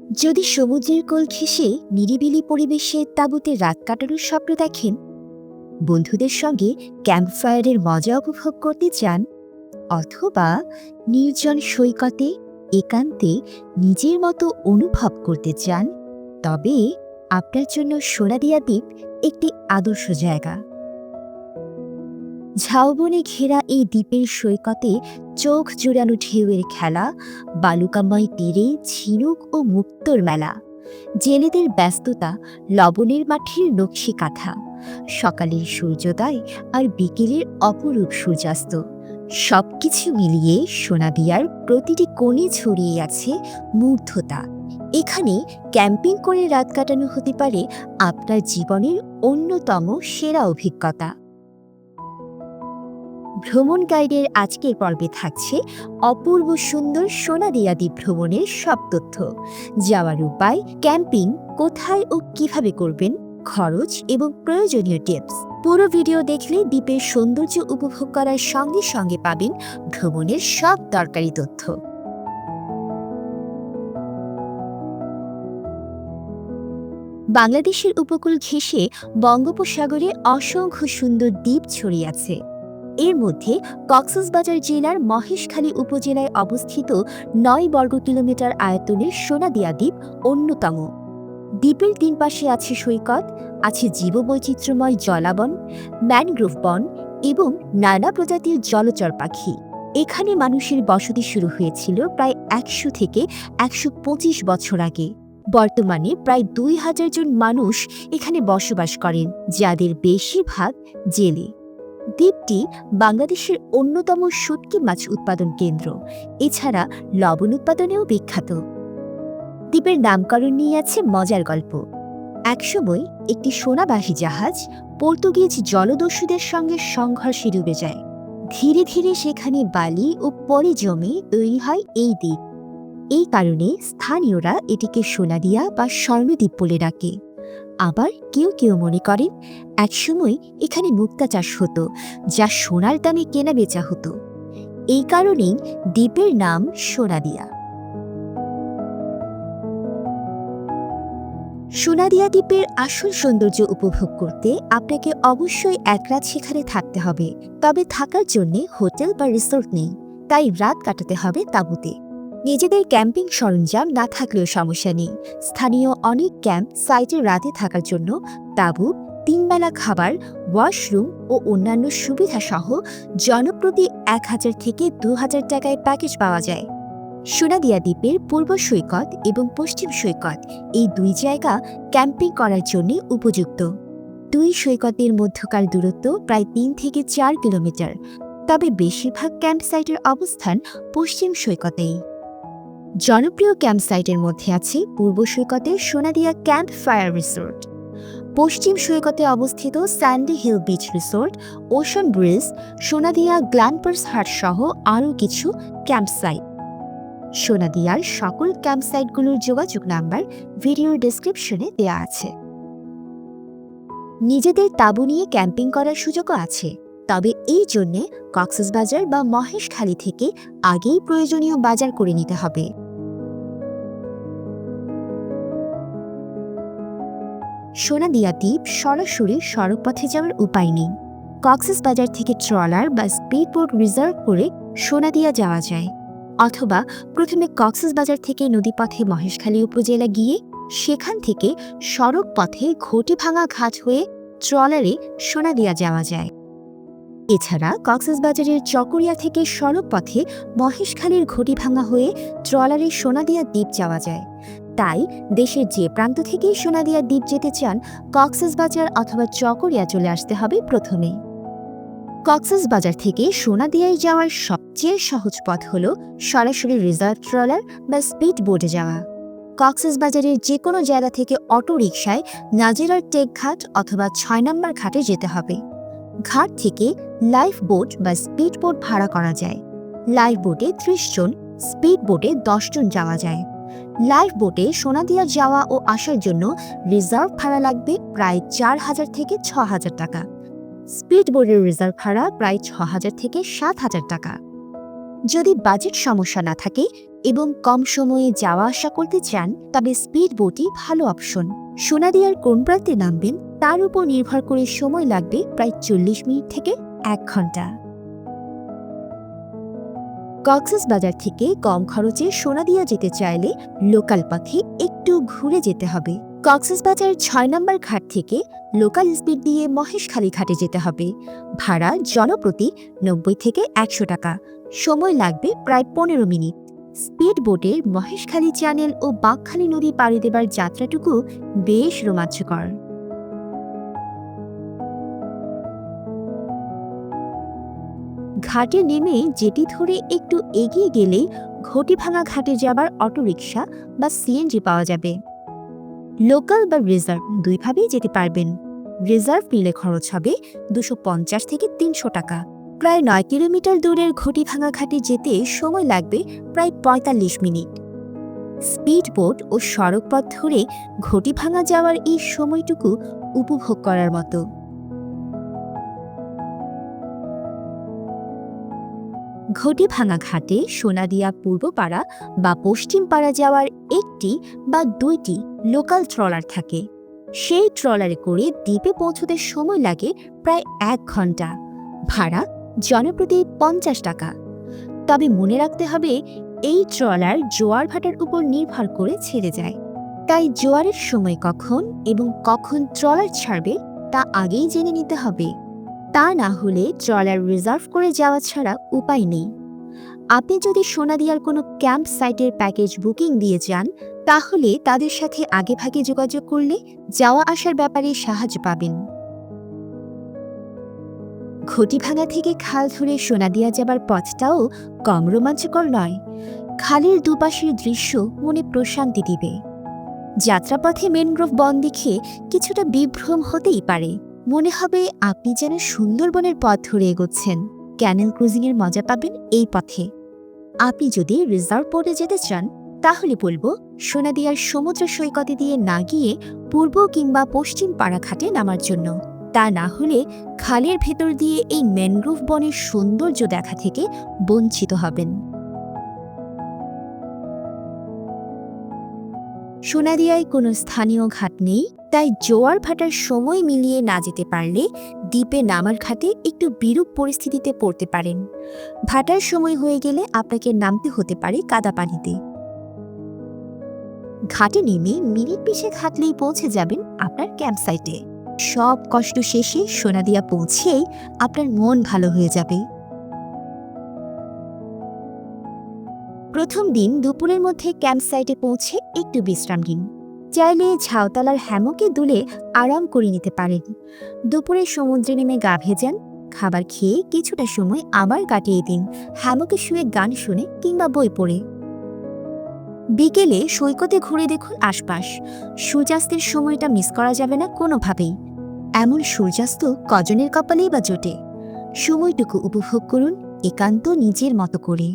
যদি সমুদ্রের কোল ঘেঁষে নিরিবিলি পরিবেশে তাঁবুতে রাত কাটানোর স্বপ্ন দেখেন, বন্ধুদের সঙ্গে ক্যাম্পফায়ারের মজা উপভোগ করতে চান, অথবা নির্জন সৈকতে একান্তে নিজের মতো অনুভব করতে চান, তবে আপনার জন্য সোনাদিয়া দ্বীপ একটি আদর্শ জায়গা। ঝাউবনে ঘেরা এই দ্বীপের সৈকতে চোখ জুড়ানো ঢেউয়ের খেলা, বালুকাময় তীরে ঝিনুক ও মুক্তোর মেলা, জেলেদের ব্যস্ততা, লবণের মাঠের নকশি কাঁথা, সকালের সূর্যোদয় আর বিকেলের অপরূপ সূর্যাস্ত, সবকিছু মিলিয়ে সোনাদিয়ার প্রতিটি কোণে ছড়িয়ে আছে মুগ্ধতা। এখানে ক্যাম্পিং করে রাত কাটানো হতে পারে আপনার জীবনের অন্যতম সেরা অভিজ্ঞতা। ভ্রমণ গাইডের আজকের পর্বে থাকছে অপূর্ব সুন্দর সোনাদিয়া দ্বীপ ভ্রমণের সব তথ্য, যাওয়ার উপায়, ক্যাম্পিং কোথায় ও কিভাবে করবেন, খরচ এবং প্রয়োজনীয় টিপস। পুরো ভিডিও দেখলে দ্বীপের সৌন্দর্য উপভোগ করার সঙ্গে সঙ্গে পাবেন ভ্রমণের সব দরকারি তথ্য। বাংলাদেশের উপকূল ঘেঁষে বঙ্গোপসাগরে অসংখ্য সুন্দর দ্বীপ ছড়িয়ে আছে। এর মধ্যে কক্সবাজার জেলার মহেশখালী উপজেলায় অবস্থিত ৯ বর্গ কিলোমিটার আয়তনের সোনাদিয়া দ্বীপ অন্যতম। দ্বীপের তিন পাশে আছে সৈকত, আছে জীববৈচিত্র্যময় জলাবন, ম্যানগ্রোভ বন এবং নানা প্রজাতির জলচর পাখি। এখানে মানুষের বসতি শুরু হয়েছিল প্রায় ১০০ থেকে ১২৫ বছর আগে। বর্তমানে প্রায় ২,০০০ জন মানুষ এখানে বসবাস করেন, যাদের বেশিরভাগ জেলে। দ্বীপটি বাংলাদেশের অন্যতম শুটকি মাছ উৎপাদন কেন্দ্র, এছাড়া লবণ উৎপাদনেও বিখ্যাত। দ্বীপের নামকরণ নিয়ে আছে মজার গল্প। একসময় একটি সোনাবাহী জাহাজ পর্তুগিজ জলদস্যুদের সঙ্গে সংঘর্ষে ডুবে যায়। ধীরে ধীরে সেখানে বালি ও পলি জমে তৈরি হয় এই দ্বীপ। এই কারণে স্থানীয়রা এটিকে সোনাদিয়া বা স্বর্ণদ্বীপ বলে ডাকে। আবার কেউ কেউ মনে করেন একসময় এখানে মুক্তা চাষ হতো, যা সোনার দামে কেনা বেচা হতো। এই কারণেই দ্বীপের নাম সোনাদিয়া। সোনাদিয়া দ্বীপের আসল সৌন্দর্য উপভোগ করতে আপনাকে অবশ্যই এক রাত সেখানে থাকতে হবে। তবে থাকার জন্য হোটেল বা রিসোর্ট নেই, তাই রাত কাটাতে হবে তাঁবুতে। নিজেদের ক্যাম্পিং সরঞ্জাম না থাকলেও সমস্যা নেই। স্থানীয় অনেক ক্যাম্প সাইটে রাতে থাকার জন্য তাঁবু, ৩ বেলা খাবার, ওয়াশরুম ও অন্যান্য সুবিধা সহ জনপ্রতি ১,০০০ থেকে ২,০০০ টাকায় প্যাকেজ পাওয়া যায়। সোনাদিয়া দ্বীপের পূর্ব সৈকত এবং পশ্চিম সৈকত, এই দুই জায়গা ক্যাম্পিং করার জন্য উপযুক্ত। দুই সৈকতের মধ্যকার দূরত্ব প্রায় ৩ থেকে ৪ কিলোমিটার, তবে বেশিরভাগ ক্যাম্প সাইটের অবস্থান পশ্চিম সৈকতেই। জনপ্রিয় ক্যাম্প সাইটের মধ্যে আছে পূর্ব সৈকতের সোনাদিয়া ক্যাম্প ফায়ার রিসোর্ট, পশ্চিম সৈকতে অবস্থিত Sandy Hill Beach Resort, Ocean Bridge, Sonadia Glampers Hut সহ আরও কিছু ক্যাম্প সাইট। সোনাদিয়ার সকল ক্যাম্প সাইটগুলোর যোগাযোগ নাম্বার ভিডিওর ডেসক্রিপশনে দেওয়া আছে। নিজেদের তাঁবু নিয়ে ক্যাম্পিং করার সুযোগও আছে, তবে এই জন্যে কক্সবাজার বা মহেশখালী থেকে আগেই প্রয়োজনীয় বাজার করে নিতে হবে। সোনাদিয়া দ্বীপ সরাসরি সড়কপথে যাওয়ার উপায় নেই। কক্সবাজার থেকে ট্রলার বা স্পিডবোট রিজার্ভ করে সোনাদিয়া যাওয়া যায়, অথবা প্রথমে কক্সবাজার থেকে নদীপথে মহেশখালী উপজেলা গিয়ে সেখান থেকে সড়ক পথে ঘটিভাঙা ঘাট হয়ে ট্রলারে সোনাদিয়া যাওয়া যায়। এছাড়া কক্সবাজারের চকরিয়া থেকে সড়ক পথে মহেশখালীর ঘটিভাঙা হয়ে ট্রলারে সোনাদিয়া দ্বীপ যাওয়া যায়। তাই দেশের যে প্রান্ত থেকেই সোনাদিয়া দ্বীপ যেতে চান, কক্সবাজার অথবা চকরিয়া চলে আসতে হবে প্রথমে। কক্সবাজার থেকে সোনাদিয়ায় যাওয়ার সবচেয়ে সহজ পথ হল সরাসরি রিজার্ভ ট্রলার বা স্পিড বোটে যাওয়া। কক্সবাজারের যে কোনো জায়গা থেকে অটো রিকশায় নাজিরার টেক ঘাট অথবা ৬ নম্বর ঘাটে যেতে হবে। ঘাট থেকে লাইফ বোট বা স্পিড বোট ভাড়া করা যায়। লাইফ বোটে ৩০ জন, স্পিড বোটে ১০ জন যাওয়া যায়। লাইফ বোটে সোনাদিয়া যাওয়া ও আসার জন্য রিজার্ভ ভাড়া লাগবে প্রায় ৪,০০০ থেকে ৬,০০০ টাকা। স্পিড বোটের রিজার্ভ ভাড়া প্রায় ৬,০০০ থেকে ৭,০০০ টাকা। যদি বাজেট সমস্যা না থাকে, এবং কম সময়ে যাওয়া আসা করতে চান তবে স্পিড বোটই ভালো অপশন। সোনাদিয়ার কোন প্রান্তে নামবেন তার উপর নির্ভর করে সময় লাগবে প্রায় 40 মিনিট থেকে 1 ঘন্টা। কক্সবাজার থেকে কম খরচে সোনাদিয়া যেতে চাইলে লোকাল পথে একটু ঘুরে যেতে হবে। কক্সবাজার 6 নম্বর ঘাট থেকে লোকাল স্পিড দিয়ে মহেশখালী ঘাটে যেতে হবে। ভাড়া জনপ্রতি 90 থেকে 100 টাকা। সময় লাগবে প্রায় 15 মিনিট। স্পিড বোটের মহেশখালী চ্যানেল ও বাঁকখালী নদী পাড়ি দেবার যাত্রাটুকু বেশ রোমাঞ্চকর। ঘাটে নেমে জেটি ধরে একটু এগিয়ে গেলেই ঘটিভাঙা ঘাটে যাবার অটোরিকশা বা সিএনজি পাওয়া যাবে। লোকাল বা রিজার্ভ দুইভাবেই যেতে পারবেন। রিজার্ভ নিলে খরচ হবে 250 থেকে 300 টাকা। প্রায় 9 কিলোমিটার দূরের ঘটিভাঙা ঘাটে যেতে সময় লাগবে প্রায় 45 মিনিট। স্পিড বোট ও সড়ক পথ ধরে ঘটিভাঙা যাওয়ার এই সময়টুকু উপভোগ করার মতো। ঘটিভাঙা ঘাটে সোনাদিয়া পূর্বপাড়া বা পশ্চিমপাড়া যাওয়ার একটি বা দুইটি লোকাল ট্রলার থাকে। সেই ট্রলারে করে দ্বীপে পৌঁছতে সময় লাগে প্রায় 1 ঘন্টা। ভাড়া জনপ্রতি 50 টাকা। তবে মনে রাখতে হবে এই ট্রলার জোয়ার ভাটার উপর নির্ভর করে ছেড়ে যায়, তাই জোয়ারের সময় কখন এবং কখন ট্রলার ছাড়বে তা আগেই জেনে নিতে হবে। তা না হলে ট্রলার রিজার্ভ করে যাওয়া ছাড়া উপায় নেই। আপনি যদি সোনাদিয়ার কোনো ক্যাম্প সাইটের প্যাকেজ বুকিং দিয়ে যান তাহলে তাদের সাথে আগেভাগে যোগাযোগ করলে যাওয়া আসার ব্যাপারে সাহায্য পাবেন। ঘটিভাঙা থেকে খাল ধরে সোনাদিয়া যাবার পথটাও কম রোমাঞ্চকর নয়। খালের দুপাশের দৃশ্য মনে প্রশান্তি দিবে। যাত্রাপথে ম্যানগ্রোভ বন দেখে কিছুটা বিভ্রম হতেই পারে। মনে হবে আপনি যেন সুন্দরবনের পথ ধরে এগোচ্ছেন। ক্যানেল ক্রুজিংয়ের মজা পাবেন এই পথে। আপনি যদি রিজার্ভ বোটে যেতে চান তাহলে বলবো সোনাদিয়ার সমুদ্র সৈকতে দিয়ে না গিয়ে পূর্ব কিংবা পশ্চিম পাড়া ঘাটে নামার জন্য। তা না হলে খালের ভেতর দিয়ে এই ম্যানগ্রোভ বনের সৌন্দর্য দেখা থেকে বঞ্চিত হবেন। সোনাদিয়ায় কোনো স্থানীয় ঘাট নেই, তাই জোয়ার ভাটার সময় মিলিয়ে না যেতে পারলে দ্বীপে নামার ঘাটে একটু বিরূপ পরিস্থিতিতে পড়তে পারেন। ভাটার সময় হয়ে গেলে আপনাকে নামতে হতে পারে কাদা পানিতে। ঘাটে নেমে মিনিট পিছে হাঁটলেই পৌঁছে যাবেন আপনার ক্যাম্প সাইটে। সব কষ্ট শেষে সোনাদিয়া পৌঁছেই আপনার মন ভালো হয়ে যাবে। প্রথম দিন দুপুরের মধ্যে ক্যাম্প সাইটে পৌঁছে একটু বিশ্রাম নিন। চাইলে ঝাউতলার হ্যামকে দুলে আরাম করে নিতে পারেন। দুপুরে সমুদ্রে নেমে গা ভেজান। খাবার খেয়ে কিছুটা সময় আবার কাটিয়ে দিন হ্যামকে শুয়ে গান শুনে কিংবা বই পড়ে। বিকেলে সৈকতে ঘুরে দেখুন আশপাশ। সূর্যাস্তের সময়টা মিস করা যাবে না কোনোভাবেই। এমন সূর্যাস্ত কজনের কপালেই বা জোটে। সময়টুকু উপভোগ করুন একান্ত নিজের মতো করে।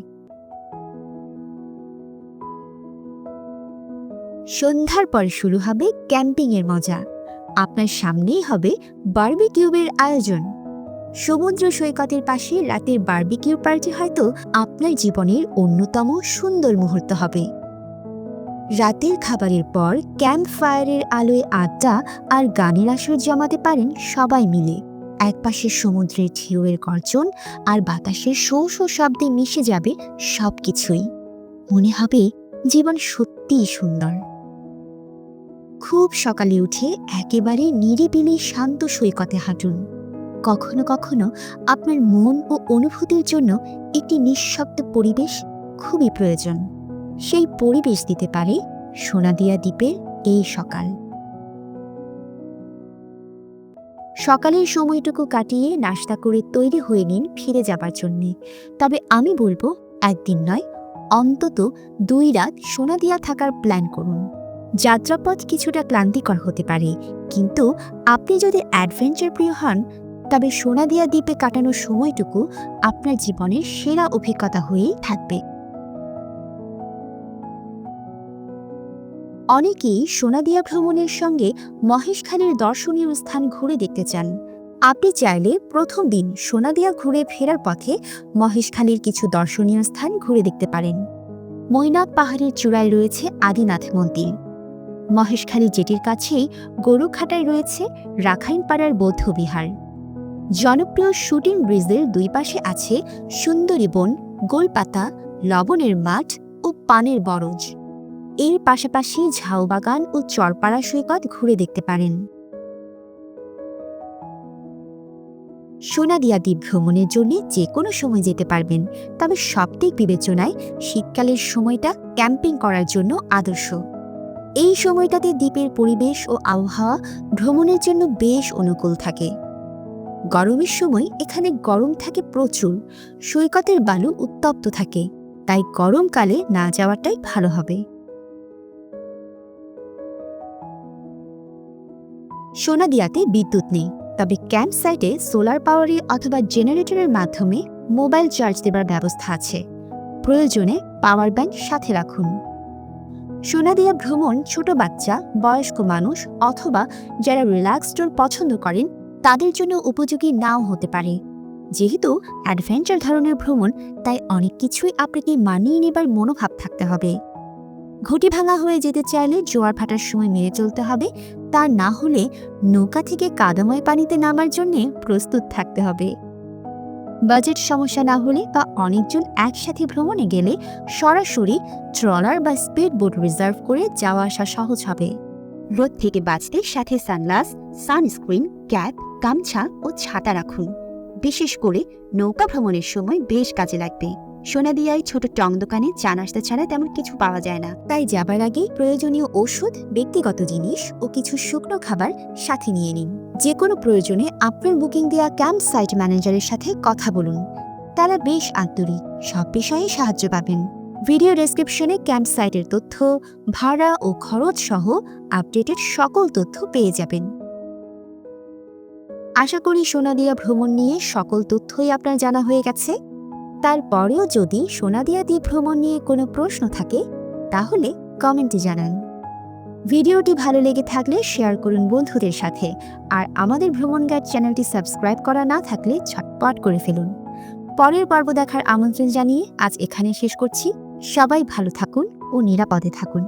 সন্ধ্যার পর শুরু হবে ক্যাম্পিংয়ের মজা। আপনার সামনেই হবে বারবিকিউবের আয়োজন। সমুদ্র সৈকতের পাশে রাতের বারবিকিউ পার্টি হয়তো আপনার জীবনের অন্যতম সুন্দর মুহূর্ত হবে। রাতের খাবারের পর ক্যাম্প ফায়ারের আলোয় আড্ডা আর গানের আসর জমাতে পারেন সবাই মিলে। একপাশে সমুদ্রের ঢেউয়ের গর্জন আর বাতাসের শো শো শব্দে মিশে যাবে সবকিছুই। মনে হবে জীবন সত্যিই সুন্দর। খুব সকালে উঠে একেবারে নিরিবিলি শান্ত সৈকতে হাঁটুন। কখনো কখনো আপনার মন ও অনুভূতির জন্য একটি নিঃশব্দ পরিবেশ খুবই প্রয়োজন। সেই পরিবেশ দিতে পারে সোনাদিয়া দ্বীপের এই সকাল। সকালের সময়টুকু কাটিয়ে নাস্তা করে তৈরি হয়ে নিন ফিরে যাবার জন্যে। তবে আমি বলবো একদিন নয়, অন্তত 2 রাত সোনাদিয়া থাকার প্ল্যান করুন। যাত্রাপথ কিছুটা ক্লান্তিকর হতে পারে, কিন্তু আপনি যদি অ্যাডভেঞ্চার প্রিয় হন তবে সোনাদিয়া দ্বীপে কাটানোর সময়টুকু আপনার জীবনের সেরা অভিজ্ঞতা হয়েই থাকবে। অনেকেই সোনাদিয়া ভ্রমণের সঙ্গে মহেশখালীর দর্শনীয় স্থান ঘুরে দেখতে চান। আপনি চাইলে প্রথম দিন সোনাদিয়া ঘুরে ফেরার পথে মহেশখালীর কিছু দর্শনীয় স্থান ঘুরে দেখতে পারেন। মৈনাক পাহাড়ের চূড়ায় রয়েছে আদিনাথ মন্দির। মহেশখালী জেটির কাছেই গরুখাটায় রয়েছে রাখাইনপাড়ার বৌদ্ধবিহার। জনপ্রিয় শুটিং ব্রিজের দুই পাশে আছে সুন্দরী বন, গোলপাতা, লবণের মাঠ ও পানের বরজ। এর পাশাপাশি ঝাউবাগান ও চরপাড়া সৈকত ঘুরে দেখতে পারেন। সোনাদিয়া দ্বীপ ভ্রমণের জন্য যে কোনো সময় যেতে পারবেন, তবে সব দিক বিবেচনায় শীতকালের সময়টা ক্যাম্পিং করার জন্য আদর্শ। এই সময়টাতে দ্বীপের পরিবেশ ও আবহাওয়া ভ্রমণের জন্য বেশ অনুকূল থাকে। গরমের সময় এখানে গরম থাকে প্রচুর, সৈকতের বালু উত্তপ্ত থাকে, তাই গরমকালে না যাওয়াটাই ভালো হবে। সোনাদিয়াতে বিদ্যুৎ নেই, তবে ক্যাম্প সাইটে সোলার পাওয়ারে অথবা জেনারেটরের মাধ্যমে মোবাইল চার্জ দেবার ব্যবস্থা আছে। প্রয়োজনে পাওয়ার ব্যাংক সাথে রাখুন। সোনাদিয়া ভ্রমণ ছোট বাচ্চা, বয়স্ক মানুষ অথবা যারা রিল্যাক্স ট্যুর পছন্দ করেন তাদের জন্য উপযোগী নাও হতে পারে। যেহেতু অ্যাডভেঞ্চার ধরনের ভ্রমণ, তাই অনেক কিছুই আপনাকে মানিয়ে নেবার মনোভাব থাকতে হবে। ঘুঁটি ভাঙা হয়ে যেতে চাইলে জোয়ার ভাটার সময় মেনে চলতে হবে, তা না হলে নৌকা থেকে কাদাময় পানিতে নামার জন্য প্রস্তুত থাকতে হবে। বাজেট সমস্যা না হলে বা অনেকজন একসাথে ভ্রমণে গেলে সরাসরি ট্রলার বা স্পিড বোট রিজার্ভ করে যাওয়া আসা সহজ হবে। রোদ থেকে বাঁচতে সাথে সানগ্লাস, সানস্ক্রিন, ক্যাপ, গামছা ও ছাতা রাখুন। বিশেষ করে নৌকা ভ্রমণের সময় বেশ কাজে লাগবে। সোনাদিয়ায় ছোট টং দোকানে চা নাস্তা ছাড়া তেমন কিছু পাওয়া যায় না, তাই যাবার আগে প্রয়োজনীয় ওষুধ, ব্যক্তিগত জিনিস ও কিছু শুকনো খাবার সাথে নিয়ে নিন। যে কোনো প্রয়োজনে আপনার বুকিং দেওয়া ক্যাম্প সাইট ম্যানেজারের সাথে কথা বলুন, তারা বেশ আন্তরিক, সব বিষয়ে সাহায্য পাবেন। ভিডিও ডেসক্রিপশনে ক্যাম্প সাইটের তথ্য, ভাড়া ও খরচ সহ আপডেটেড সকল তথ্য পেয়ে যাবেন। আশা করি সোনাদিয়া ভ্রমণ নিয়ে সকল তথ্যই আপনার জানা হয়ে গেছে। তারপরেও যদি সোনাদিয়া দ্বীপ ভ্রমণ নিয়ে কোনো প্রশ্ন থাকে তাহলে কমেন্টে জানান। ভিডিওটি ভালো লেগে থাকলে শেয়ার করুন বন্ধুদের সাথে, আর আমাদের ভ্রমণ গাইড চ্যানেলটি সাবস্ক্রাইব করা না থাকলে ঝটপট করে ফেলুন। পরের পর্ব দেখার আমন্ত্রণ জানিয়ে আজ এখানে শেষ করছি। সবাই ভালো থাকুন ও নিরাপদে থাকুন।